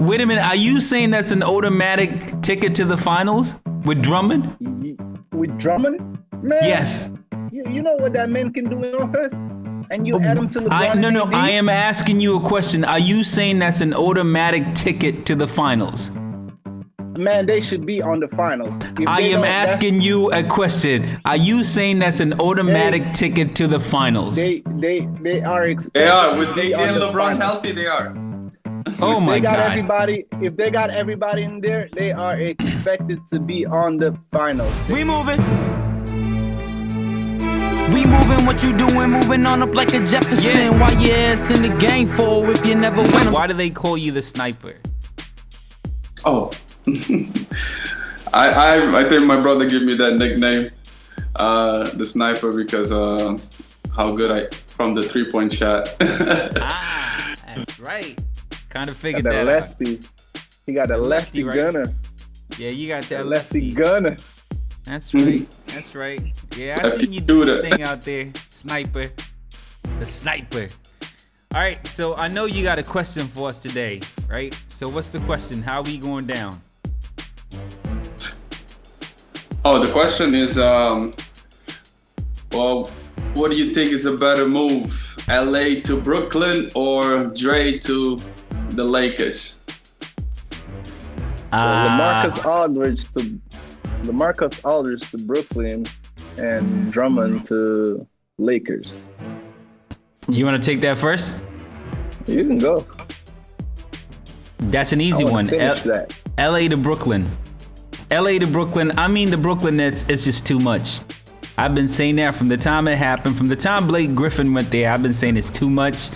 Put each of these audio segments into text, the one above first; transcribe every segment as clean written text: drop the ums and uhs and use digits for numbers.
Wait a minute. Are you saying that's an automatic ticket to the finals with Drummond? With Drummond, man. Yes. You know what that man can do in offense, and you add him to LeBron. No. AD? I am asking you a question. Are you saying that's an automatic ticket to the finals? Man, they should be on the finals. I am asking you a question. Are you saying that's an automatic ticket to the finals? They are. They are with AD and LeBron healthy. They are. Oh my God! If they got everybody in there, they are expected to be on the finals. We moving. What you doing? Moving on up like a Jefferson. Yeah. Why your ass in the game for if you never win? Why do they call you the sniper? Oh. I think my brother gave me that nickname, the sniper, because how good I from the 3-point shot. That's right. Kind of figured that lefty. out. He got a lefty right? gunner. Yeah, you got that lefty gunner. That's right. That's right. Yeah, I seen you do the thing out there, sniper. The sniper. All right, so I know you got a question for us today, right? So what's the question? How are we going down? Oh, the question is, well, what do you think is a better move? LA to Brooklyn or Dre to the Lakers? LaMarcus Aldridge to Brooklyn and Drummond to Lakers. You want to take that first? You can go. That's an easy one. LA to Brooklyn. LA to Brooklyn. I mean, the Brooklyn Nets is just too much. I've been saying that from the time it happened, from the time Blake Griffin went there. I've been saying it's too much,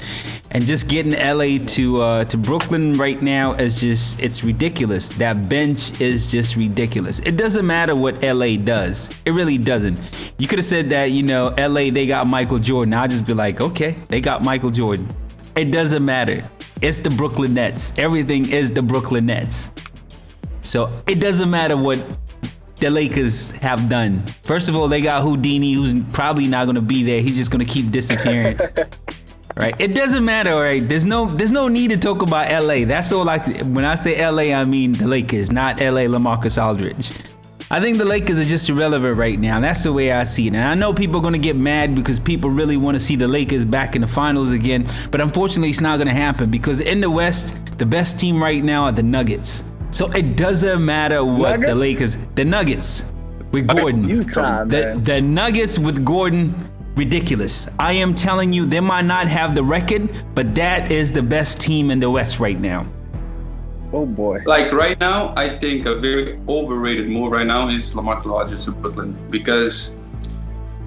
and just getting LA to Brooklyn right now is just, it's ridiculous. That bench is just ridiculous. It doesn't matter what LA does. It really doesn't. You could have said that, you know, LA, they got Michael Jordan. I'll just be like, okay, they got Michael Jordan. It doesn't matter. It's the Brooklyn Nets. Everything is the Brooklyn Nets. So it doesn't matter what the Lakers have done. First of all, they got Houdini, who's probably not going to be there. He's just going to keep disappearing. Right? It doesn't matter, right? There's no need to talk about LA. That's all. Like when I say LA, I mean the Lakers, not LA LaMarcus Aldridge. I think the Lakers are just irrelevant right now. That's the way I see it. And I know people are going to get mad because people really want to see the Lakers back in the finals again. But unfortunately, it's not going to happen because in the West, the best team right now are the Nuggets. So it doesn't matter what the Lakers, the Nuggets with Gordon. The Nuggets with Gordon, ridiculous. I am telling you, they might not have the record, but that is the best team in the West right now. Oh boy. Like right now, I think a very overrated move right now is LaMarcus Aldridge to Brooklyn, because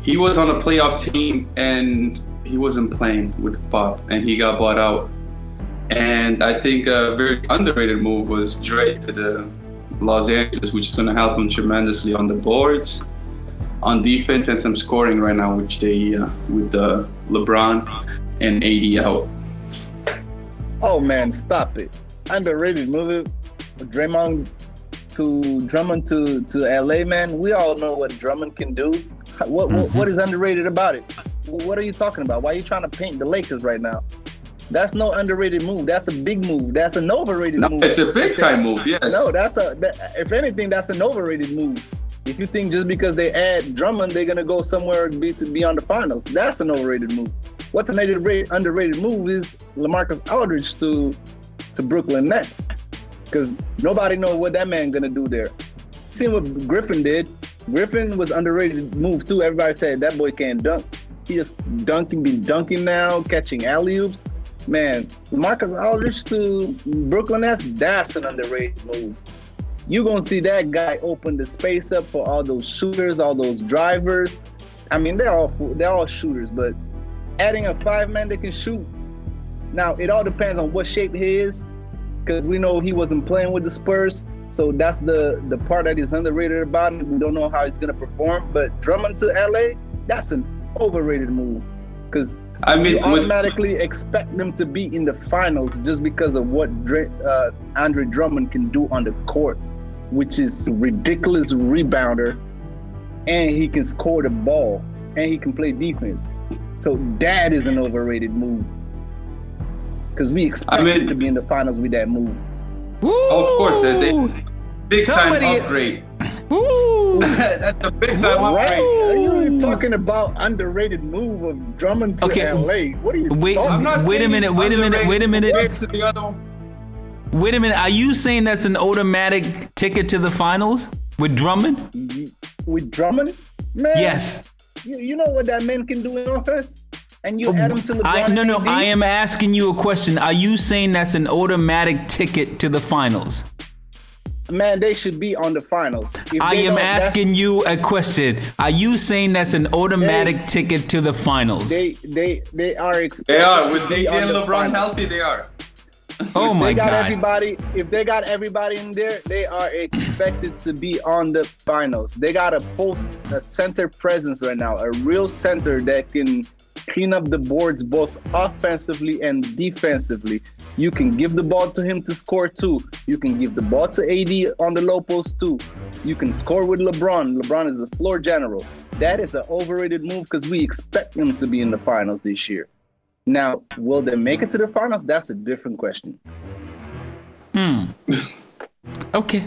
he was on a playoff team and he wasn't playing with Pop and he got bought out. And I think a very underrated move was Dre to the Los Angeles, which is going to help him tremendously on the boards, on defense, and some scoring right now, which they with LeBron and AD out. Oh man, stop it! Underrated move, Drummond to LA, man. We all know what Drummond can do. What is underrated about it? What are you talking about? Why are you trying to paint the Lakers right now? That's no underrated move. That's a big move. That's an overrated move. It's a big time move, yes. No, if anything, that's an overrated move. If you think just because they add Drummond, they're gonna go somewhere to be on the finals, that's an overrated move. What's an underrated move is LaMarcus Aldridge to Brooklyn Nets, because nobody knows what that man gonna do there. See what Griffin did. Griffin was underrated move too. Everybody said that boy can't dunk. He just dunking now, catching alley-oops. Man, LaMarcus Aldridge to Brooklyn Nets, that's an underrated move. You're going to see that guy open the space up for all those shooters, all those drivers. I mean, they're all shooters, but adding a 5-man that can shoot. Now, it all depends on what shape he is, because we know he wasn't playing with the Spurs. So that's the part that is underrated about it. We don't know how he's going to perform. But Drummond to LA, that's an overrated move, because you automatically expect them to be in the finals just because of what Andre Drummond can do on the court, which is ridiculous rebounder, and he can score the ball, and he can play defense. So that is an overrated move, because we expect him to be in the finals with that move. Of course, they big time Somebody- upgrade. Woo! That's a big time Right? upgrade. Are you talking about underrated move of Drummond to Okay, LA? What are you wait, talking I'm not Wait a saying minute, it's wait a minute, underrated wait a minute. compared to the other one. Wait a minute. Are you saying that's an automatic ticket to the finals with Drummond? with Drummond? Man, Yes. You know what that man can do in offense? And you add him to LeBron. I, no, and no. AD? I am asking you a question. Are you saying that's an automatic ticket to the finals? Man, they should be on the finals. If I they am don't, that's- asking you a question. Are you saying that's an automatic ticket to the finals? They are expected. They are with to be AD on and the LeBron finals. healthy. They are. Oh my They got God. everybody. If they got everybody in there, they are expected to be on the finals. They got a center presence right now, a real center that can clean up the boards both offensively and defensively. You can give the ball to him to score too. You can give the ball to AD on the low post too. You can score with LeBron. LeBron is the floor general. That is an overrated move because we expect him to be in the finals this year. Now, will they make it to the finals? That's a different question. Okay.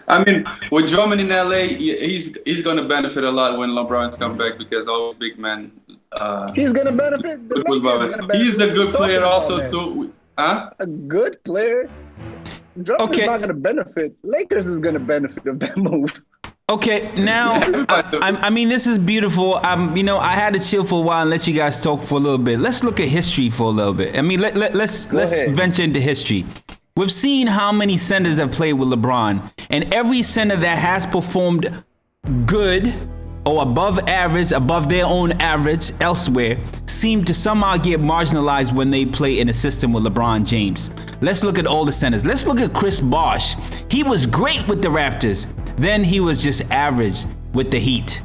I mean, with Drummond in LA, he's going to benefit a lot when LeBron's come back because all those big men. He's gonna benefit. The Lakers are gonna benefit. He's a good What are you player talking also about, man? too. Huh? A good player. Drummond's Okay. not gonna benefit. Lakers is gonna benefit of that move. Okay, now I mean this is beautiful. I had to chill for a while and let you guys talk for a little bit. Let's look at history for a little bit. I mean, let's ahead. venture into history. We've seen how many centers have played with LeBron, and every center that has performed good or above average, above their own average elsewhere, seem to somehow get marginalized when they play in a system with LeBron James. Let's look at all the centers. Let's look at Chris Bosh. He was great with the Raptors. Then he was just average with the Heat.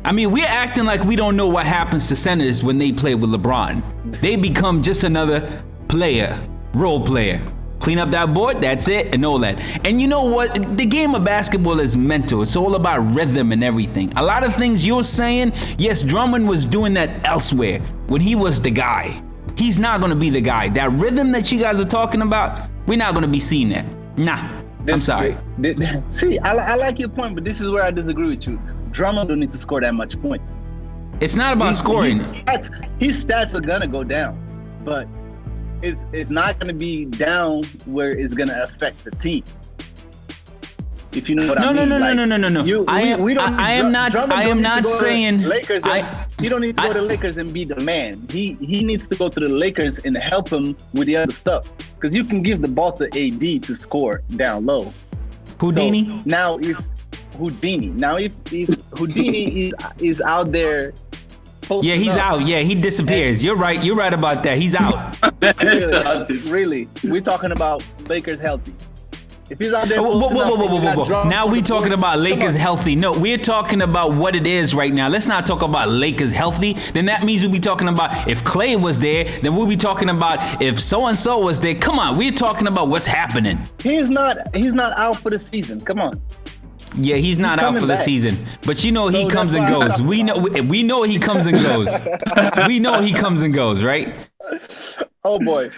I mean, we're acting like we don't know what happens to centers when they play with LeBron. They become just another player, role player. Clean up that board, that's it, and all that. And you know what? The game of basketball is mental. It's all about rhythm and everything. A lot of things you're saying, yes, Drummond was doing that elsewhere when he was the guy. He's not going to be the guy. That rhythm that you guys are talking about, we're not going to be seeing that. Nah, I'm sorry. See, I like your point, but this is where I disagree with you. Drummond don't need to score that much points. It's not about scoring. His stats are gonna go down, but it's not gonna be down where it's gonna affect the team. If you know what I mean. No. I am not saying. Lakers. He don't need to go to Lakers and be the man. He needs to go to the Lakers and help him with the other stuff. Because you can give the ball to AD to score down low. Houdini. So now if Houdini is out there. Yeah, he's out. Yeah, he disappears. You're right. You're right about that. He's out. Really, we're talking about Lakers healthy. If he's out there, Whoa. Now we talking about Lakers healthy. No, we're talking about what it is right now. Let's not talk about Lakers healthy. Then that means we'll be talking about if Clay was there. Then we'll be talking about if so and so was there. Come on, we're talking about what's happening. He's not out for the season. Come on. Yeah, he's not out for the season. But you know he comes and goes. We know he comes and goes. We know he comes and goes, right? Oh boy.